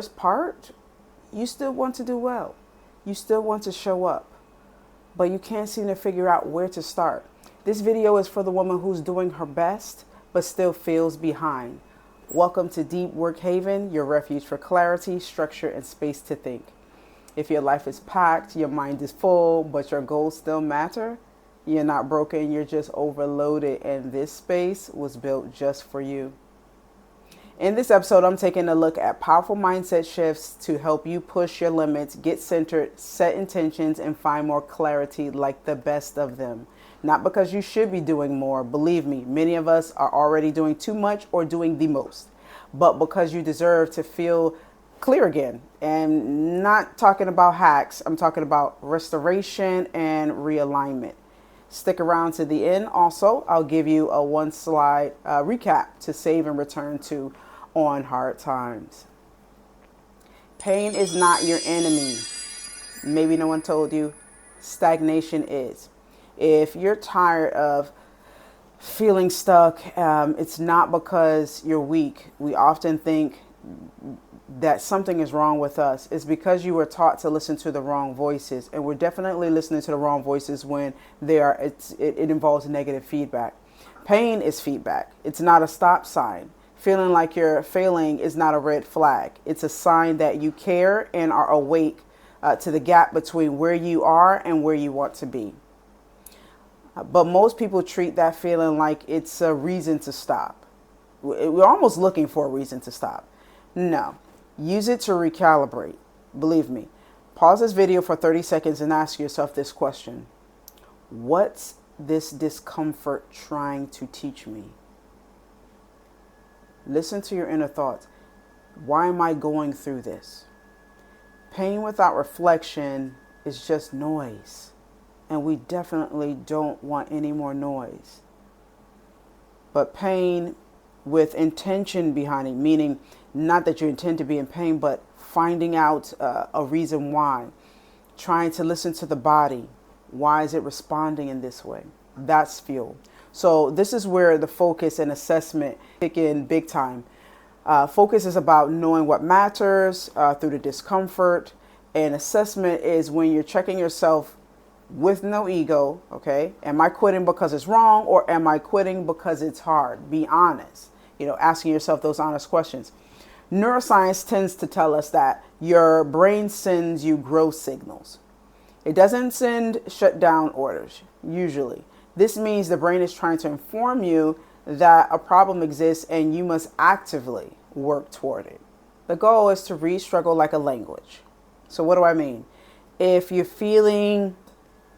First part, you still want to do well. You still want to show up, but you can't seem to figure out where to start. This video is for the woman who's doing her best, but still feels behind. Welcome to Deep Work Haven, your refuge for clarity, structure, and space to think. If your life is packed, your mind is full, but your goals still matter, you're not broken, you're just overloaded, and this space was built just for you. In this episode, I'm taking a look at powerful mindset shifts to help you push your limits, get centered, set intentions, and find more clarity like the best of them. Not because you should be doing more. Believe me, many of us are already doing too much or doing the most, but because you deserve to feel clear again. And not talking about hacks, I'm talking about restoration and realignment. Stick around to the end. Also, I'll give you a one slide recap to save and return to on hard times. Pain is not your enemy. Maybe no one told you. Stagnation is. If you're tired of feeling stuck, it's not because you're weak. We often think that something is wrong with us. It's because you were taught to listen to the wrong voices, and we're definitely listening to the wrong voices when it involves negative feedback. Pain is feedback. It's not a stop sign. Feeling like you're failing is not a red flag. It's a sign that you care and are awake to the gap between where you are and where you want to be. But most people treat that feeling like it's a reason to stop. We're almost looking for a reason to stop. No, use it to recalibrate. Believe me. Pause this video for 30 seconds and ask yourself this question. What's this discomfort trying to teach me? Listen to your inner thoughts. Why am I going through this? Pain without reflection is just noise. And we definitely don't want any more noise. But pain with intention behind it, meaning not that you intend to be in pain, but finding out a reason why. Trying to listen to the body. Why is it responding in this way? That's fuel. So this is where the focus and assessment kick in big time. Focus is about knowing what matters through the discomfort. And assessment is when you're checking yourself with no ego, okay? Am I quitting because it's wrong, or am I quitting because it's hard? Be honest. Asking yourself those honest questions. Neuroscience tends to tell us that your brain sends you growth signals. It doesn't send shutdown orders, usually. This means the brain is trying to inform you that a problem exists and you must actively work toward it. The goal is to read struggle like a language. So what do I mean? If you're feeling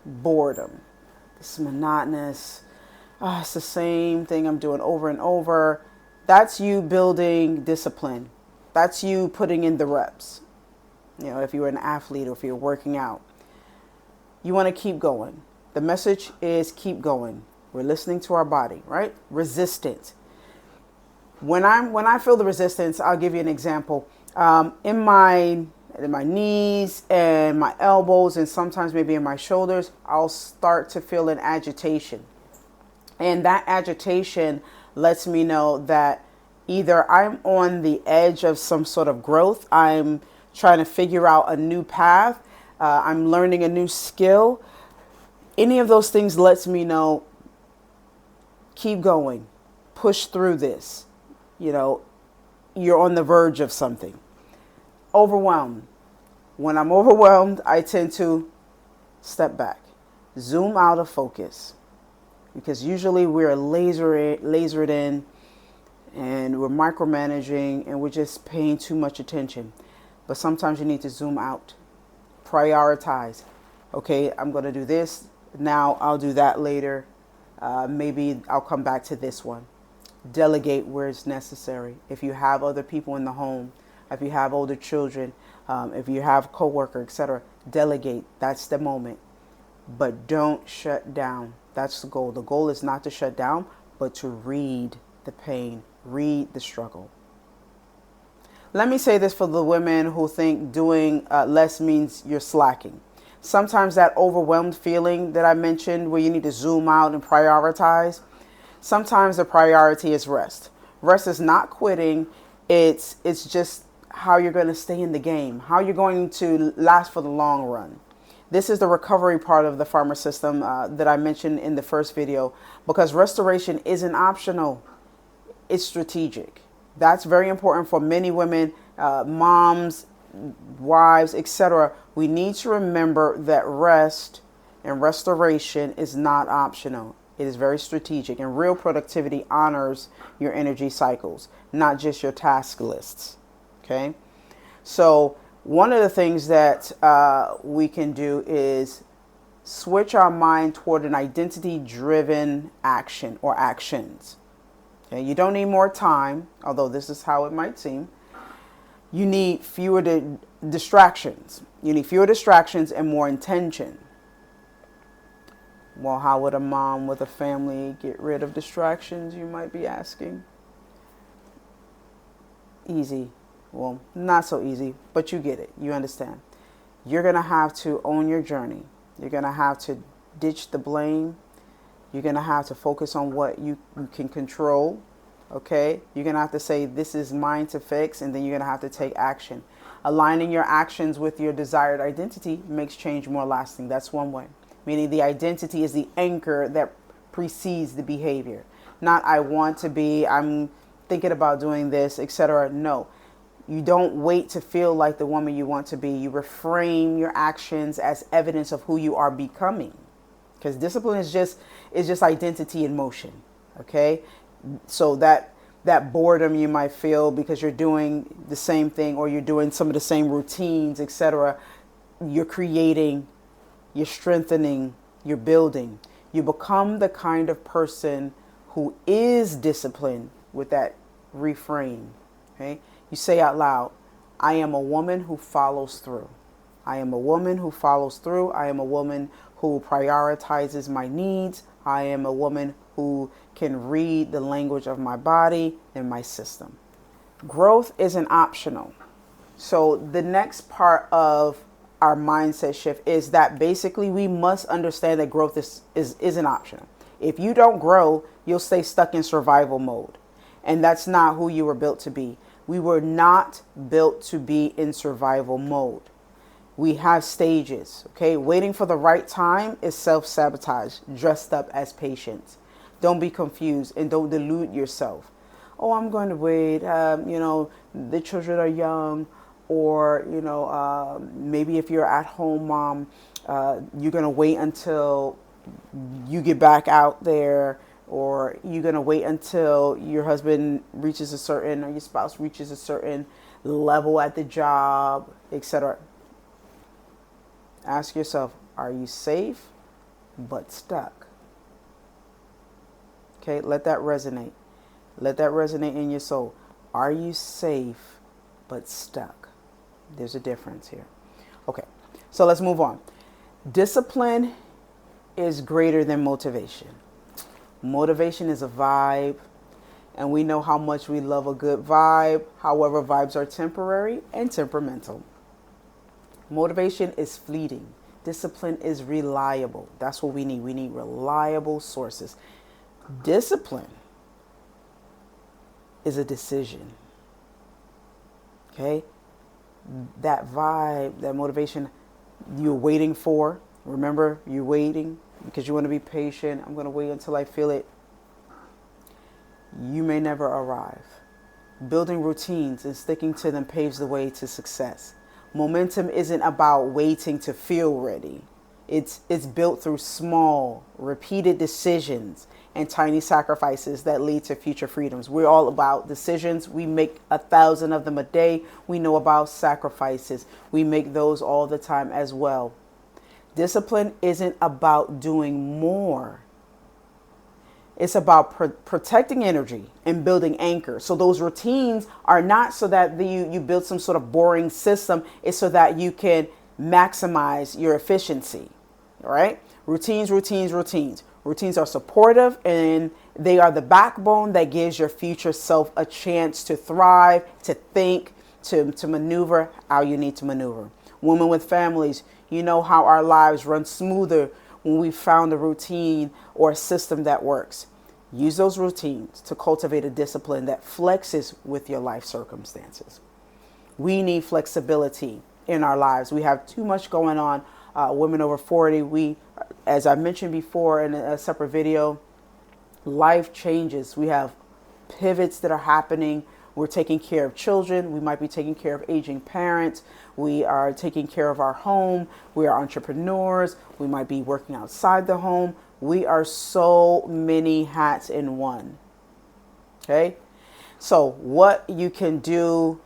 boredom, it's monotonous, it's the same thing I'm doing over and over, that's you building discipline. That's you putting in the reps. If you're an athlete or if you're working out, you want to keep going. The message is keep going. We're listening to our body, right? Resistance. When I feel the resistance, I'll give you an example. In my knees and my elbows, and sometimes maybe in my shoulders, I'll start to feel an agitation. And that agitation lets me know that either I'm on the edge of some sort of growth, I'm trying to figure out a new path, I'm learning a new skill. Any of those things lets me know, keep going, push through this. You're on the verge of something. Overwhelmed. When I'm overwhelmed, I tend to step back, zoom out of focus, because usually we're lasered in and we're micromanaging and we're just paying too much attention. But sometimes you need to zoom out, prioritize. Okay, I'm going to do this. Now I'll do that later. Maybe I'll come back to this one. Delegate where it's necessary. If you have other people in the home, if you have older children, if you have coworkers, etc., delegate. That's the moment. But don't shut down. That's the goal. The goal is not to shut down, but to read the pain, read the struggle. Let me say this for the women who think doing less means you're slacking. Sometimes that overwhelmed feeling that I mentioned, where you need to zoom out and prioritize, sometimes the priority is rest. Rest is not quitting. It's just how you're going to stay in the game, how you're going to last for the long run. This is the recovery part of the farmer system that I mentioned in the first video, because restoration isn't optional. It's strategic. That's very important for many women, moms, wives, etc. We need to remember that rest and restoration is not optional. It is very strategic, and real productivity honors your energy cycles, not just your task lists. Okay? So one of the things that we can do is switch our mind toward an identity-driven action or actions. Okay? You don't need more time, although this is how it might seem. You need fewer distractions. You need fewer distractions and more intention. Well, how would a mom with a family get rid of distractions, you might be asking? Easy. Well, not so easy, but you get it. You understand. You're going to have to own your journey. You're going to have to ditch the blame. You're going to have to focus on what you can control. Okay? You're going to have to say, this is mine to fix, and then you're going to have to take action. Aligning your actions with your desired identity makes change more lasting. That's one way. Meaning the identity is the anchor that precedes the behavior. Not I want to be, I'm thinking about doing this, etc. No. You don't wait to feel like the woman you want to be. You reframe your actions as evidence of who you are becoming. Because discipline is just identity in motion. Okay? So that boredom you might feel because you're doing the same thing, or you're doing some of the same routines, etc. You're creating, you're strengthening, you're building. You become the kind of person who is disciplined with that reframe. Okay? You say out loud, I am a woman who follows through. I am a woman who follows through. I am a woman who prioritizes my needs. I am a woman who can read the language of my body and my system. Growth isn't optional. So the next part of our mindset shift is that basically we must understand that growth isn't optional. If you don't grow, you'll stay stuck in survival mode. And that's not who you were built to be. We were not built to be in survival mode. We have stages, okay? Waiting for the right time is self-sabotage, dressed up as patience. Don't be confused and don't delude yourself. Oh, I'm going to wait. The children are young. Or, maybe if you're at home, mom, you're going to wait until you get back out there. Or you're going to wait until your husband reaches or your spouse reaches a certain level at the job, etc. Ask yourself, are you safe but stuck? Okay, let that resonate. Let that resonate in your soul. Are you safe but stuck? There's a difference here. Okay, so let's move on. Discipline is greater than motivation. Motivation is a vibe, and we know how much we love a good vibe. However, vibes are temporary and temperamental. Motivation is fleeting. Discipline is reliable. That's what we need. We need reliable sources. Discipline is a decision. Okay? That vibe, that motivation you're waiting for. Remember, you're waiting because you want to be patient. I'm going to wait until I feel it. You may never arrive. Building routines and sticking to them paves the way to success. Momentum isn't about waiting to feel ready. It's built through small, repeated decisions and tiny sacrifices that lead to future freedoms. We're all about decisions. We make 1,000 of them a day. We know about sacrifices. We make those all the time as well. Discipline isn't about doing more. It's about protecting energy and building anchors. So those routines are not so that you build some sort of boring system. It's so that you can maximize your efficiency. All right? Routines. Routines are supportive, and they are the backbone that gives your future self a chance to thrive, to think, to maneuver how you need to maneuver. Women with families, you know how our lives run smoother when we found a routine or a system that works. Use those routines to cultivate a discipline that flexes with your life circumstances. We need flexibility in our lives. We have too much going on. Women over 40, as I mentioned before in a separate video, life changes. We have pivots that are happening. We're taking care of children. We might be taking care of aging parents. We are taking care of our home. We are entrepreneurs. We might be working outside the home. We are so many hats in one. Okay? So what you can do,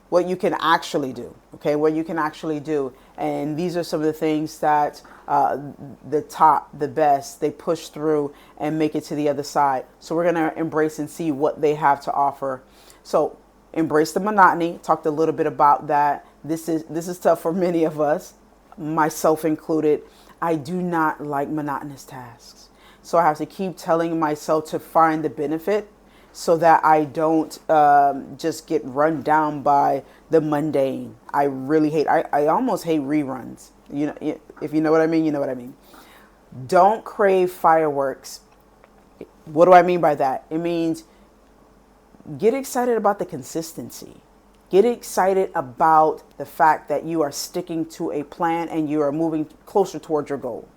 what you can actually do, okay? What you can actually do. And these are some of the things that the best, they push through and make it to the other side. So we're going to embrace and see what they have to offer. So embrace the monotony. Talked a little bit about that. This is tough for many of us, myself included. I do not like monotonous tasks. So I have to keep telling myself to find the benefit so that I don't just get run down by the mundane. I really hate, I almost hate reruns. You know, if you know what I mean, you know what I mean. Don't crave fireworks. What do I mean by that? It means get excited about the consistency. Get excited about the fact that you are sticking to a plan and you are moving closer towards your goal.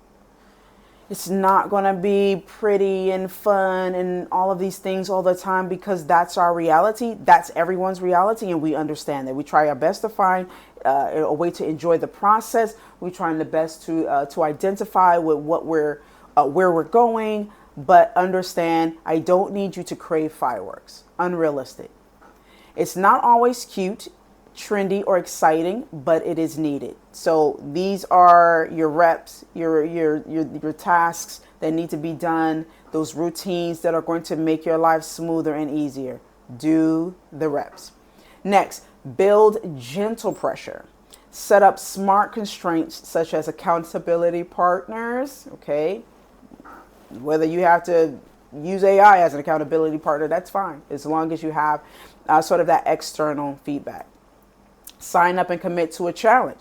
It's not going to be pretty and fun and all of these things all the time because that's our reality. That's everyone's reality, and we understand that. We try our best to find a way to enjoy the process. We're trying the best to identify with what where we're going, but understand I don't need you to crave fireworks. Unrealistic. It's not always cute, trendy, or exciting, but it is needed. So these are your reps, your tasks that need to be done, those routines that are going to make your life smoother and easier. Do the reps. Next, build gentle pressure. Set up smart constraints such as accountability partners, okay? Whether you have to use AI as an accountability partner, that's fine, as long as you have sort of that external feedback. Sign up and commit to a challenge.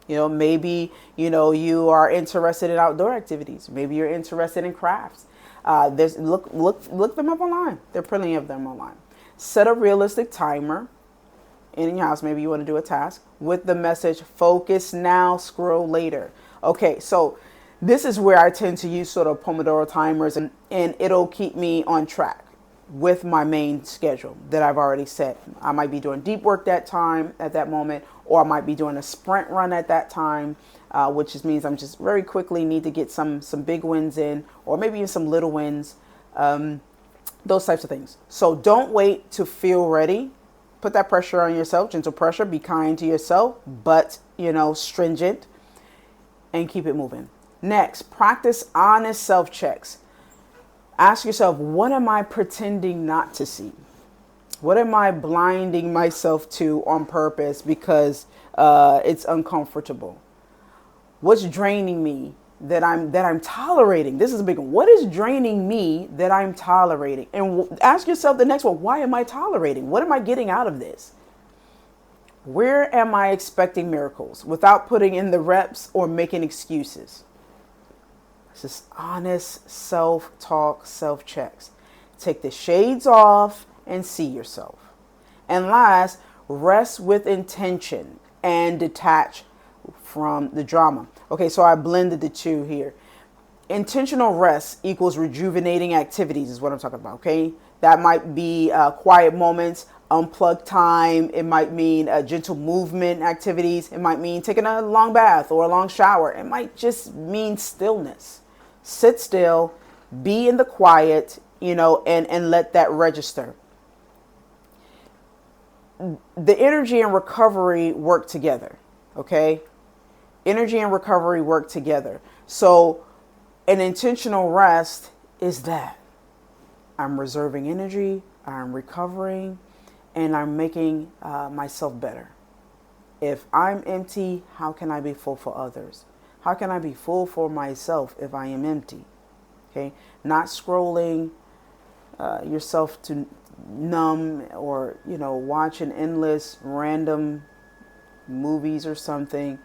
You know, maybe, you are interested in outdoor activities. Maybe you're interested in crafts. Look them up online. There are plenty of them online. Set a realistic timer in your house. Maybe you want to do a task with the message, focus now, scroll later. Okay, so this is where I tend to use sort of Pomodoro timers and it'll keep me on track with my main schedule that I've already set. I might be doing deep work at that moment, or I might be doing a sprint run at that time, which just means I'm just very quickly need to get some big wins in, or maybe even some little wins, those types of things. So don't wait to feel ready. Put that pressure on yourself, gentle pressure, be kind to yourself, but stringent, and keep it moving. Next, practice honest self-checks. Ask yourself, what am I pretending not to see? What am I blinding myself to on purpose because it's uncomfortable? What's draining me that I'm tolerating? This is a big one. What is draining me that I'm tolerating? And ask yourself the next one, why am I tolerating? What am I getting out of this? Where am I expecting miracles without putting in the reps or making excuses? It's just honest self-talk, self-checks. Take the shades off and see yourself. And last, rest with intention and detach from the drama. Okay, so I blended the two here. Intentional rest equals rejuvenating activities is what I'm talking about, okay? That might be quiet moments, unplugged time. It might mean gentle movement activities. It might mean taking a long bath or a long shower. It might just mean stillness. Sit still, be in the quiet, and let that register. The energy and recovery work together, okay? Energy and recovery work together. So an intentional rest is that I'm reserving energy, I'm recovering, and I'm making myself better. If I'm empty, how can I be full for others? How can I be full for myself if I am empty? Okay, not scrolling yourself to numb or, watching endless random movies or something,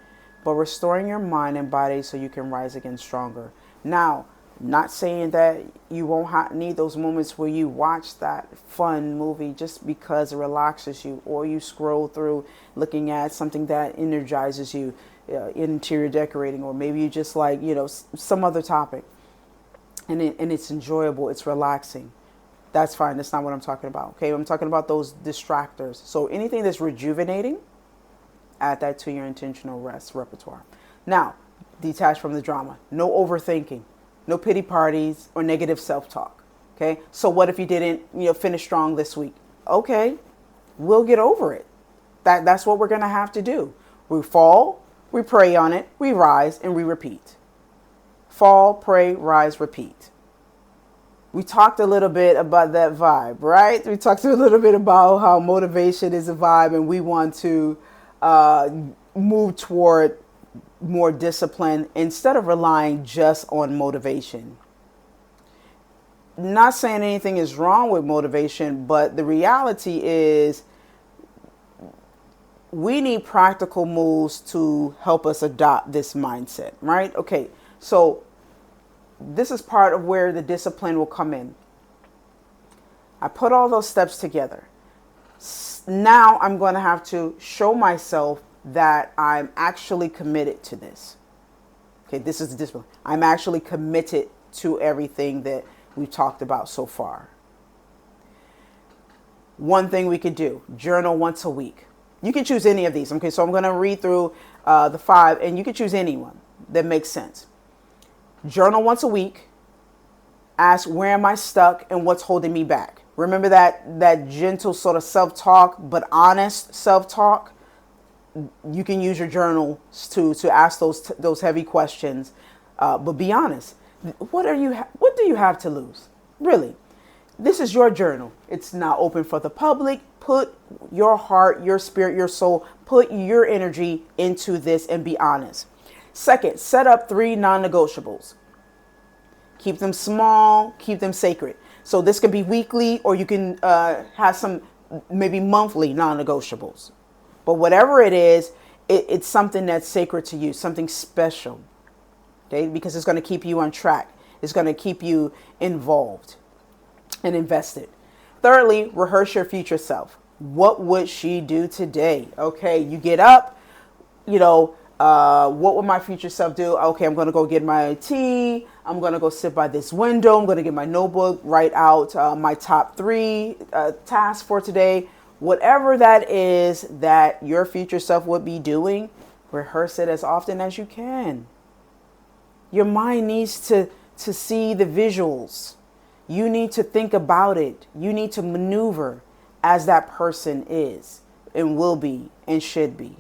but restoring your mind and body so you can rise again stronger. Now, Not saying that you won't need those moments where you watch that fun movie just because it relaxes you, or you scroll through looking at something that energizes you, interior decorating, or maybe you just like, some other topic, and it's enjoyable, it's relaxing. That's fine. That's not what I'm talking about. Okay, I'm talking about those distractors. So anything that's rejuvenating, add that to your intentional rest repertoire. Now, detach from the drama. No overthinking. No pity parties or negative self-talk. Okay, so what if you didn't, finish strong this week? Okay, we'll get over it. That's what we're gonna have to do. We fall, we pray on it, we rise, and we repeat. Fall, pray, rise, repeat. We talked a little bit about that vibe, right? We talked a little bit about how motivation is a vibe, and we want to move toward more discipline instead of relying just on motivation. Not saying anything is wrong with motivation, but the reality is we need practical moves to help us adopt this mindset, right? Okay, so this is part of where the discipline will come in. I put all those steps together. Now I'm going to have to show myself that I'm actually committed to this. Okay, this is the discipline. I'm actually committed to everything that we've talked about so far. One thing we could do, journal once a week. You can choose any of these. Okay, so I'm going to read through the 5, and you can choose any one that makes sense. Journal once a week. Ask, where am I stuck and what's holding me back? Remember that gentle sort of self-talk, but honest self-talk. You can use your journal to ask those heavy questions, but be honest. What do you have to lose? Really, this is your journal. It's not open for the public. Put your heart, your spirit, your soul, put your energy into this and be honest. Second, set up 3 non-negotiables. Keep them small, keep them sacred. So this could be weekly, or you can have some maybe monthly non-negotiables. But whatever it is, it's something that's sacred to you, something special. Okay, because it's going to keep you on track. It's going to keep you involved and invested. Thirdly, rehearse your future self. What would she do today? Okay, you get up, what would my future self do? Okay, I'm going to go get my tea. I'm going to go sit by this window. I'm going to get my notebook, write out my top 3 tasks for today. Whatever that is that your future self would be doing, rehearse it as often as you can. Your mind needs to see the visuals. You need to think about it. You need to maneuver as that person is and will be and should be.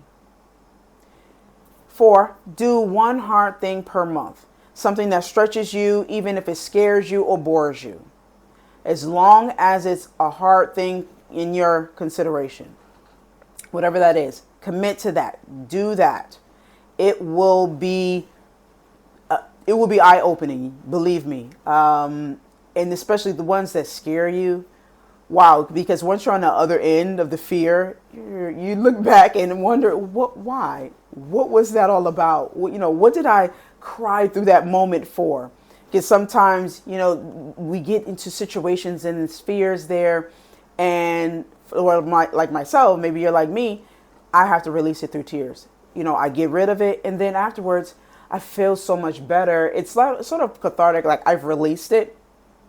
4, do one hard thing per month. Something that stretches you, even if it scares you or bores you. As long as it's a hard thing in your consideration. Whatever that is, commit to that. Do that. It will be eye-opening, believe me. And especially the ones that scare you. Wow, because once you're on the other end of the fear, you look back and wonder, why? What was that all about? What did I cry through that moment for? Because sometimes, we get into situations and there's fears there, and like myself, maybe you're like me, I have to release it through tears. I get rid of it, and then afterwards, I feel so much better. It's like sort of cathartic, like I've released it.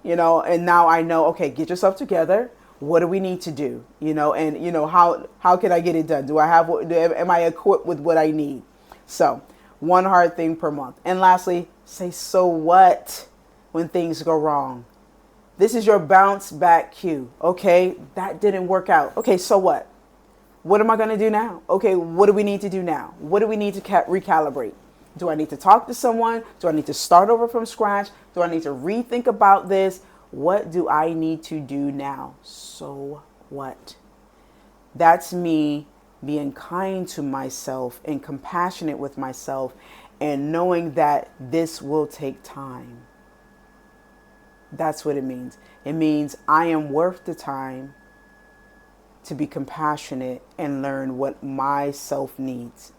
And now I know, okay, get yourself together. What do we need to do? And how can I get it done? Am I equipped with what I need? So, one hard thing per month. And lastly, say, so what when things go wrong? This is your bounce back cue. Okay, that didn't work out. Okay, so what? What am I going to do now? Okay, what do we need to do now? What do we need to recalibrate? Do I need to talk to someone? Do I need to start over from scratch? Do I need to rethink about this? What do I need to do now? So what? That's me being kind to myself and compassionate with myself and knowing that this will take time. That's what it means. It means I am worth the time to be compassionate and learn what myself needs.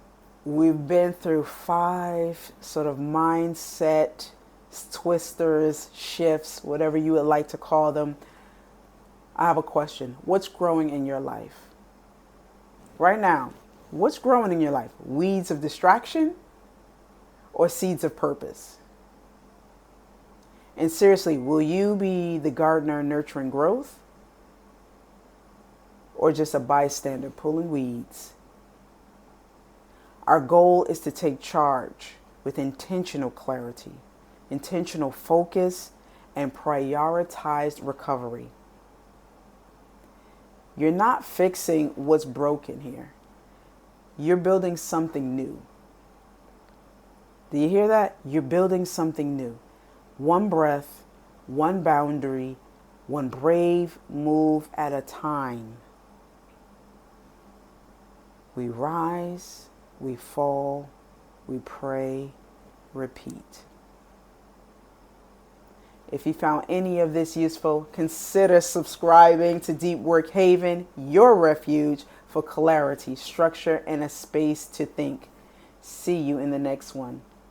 We've been through 5 sort of mindset twisters, shifts, whatever you would like to call them. I have a question. What's growing in your life? Right now, what's growing in your life? Weeds of distraction or seeds of purpose? And seriously, will you be the gardener nurturing growth or just a bystander pulling weeds? Our goal is to take charge with intentional clarity, intentional focus, and prioritized recovery. You're not fixing what's broken here. You're building something new. Do you hear that? You're building something new. One breath, one boundary, one brave move at a time. We rise, we fall, we pray, repeat. If you found any of this useful, consider subscribing to Deep Work Haven, your refuge for clarity, structure, and a space to think. See you in the next one.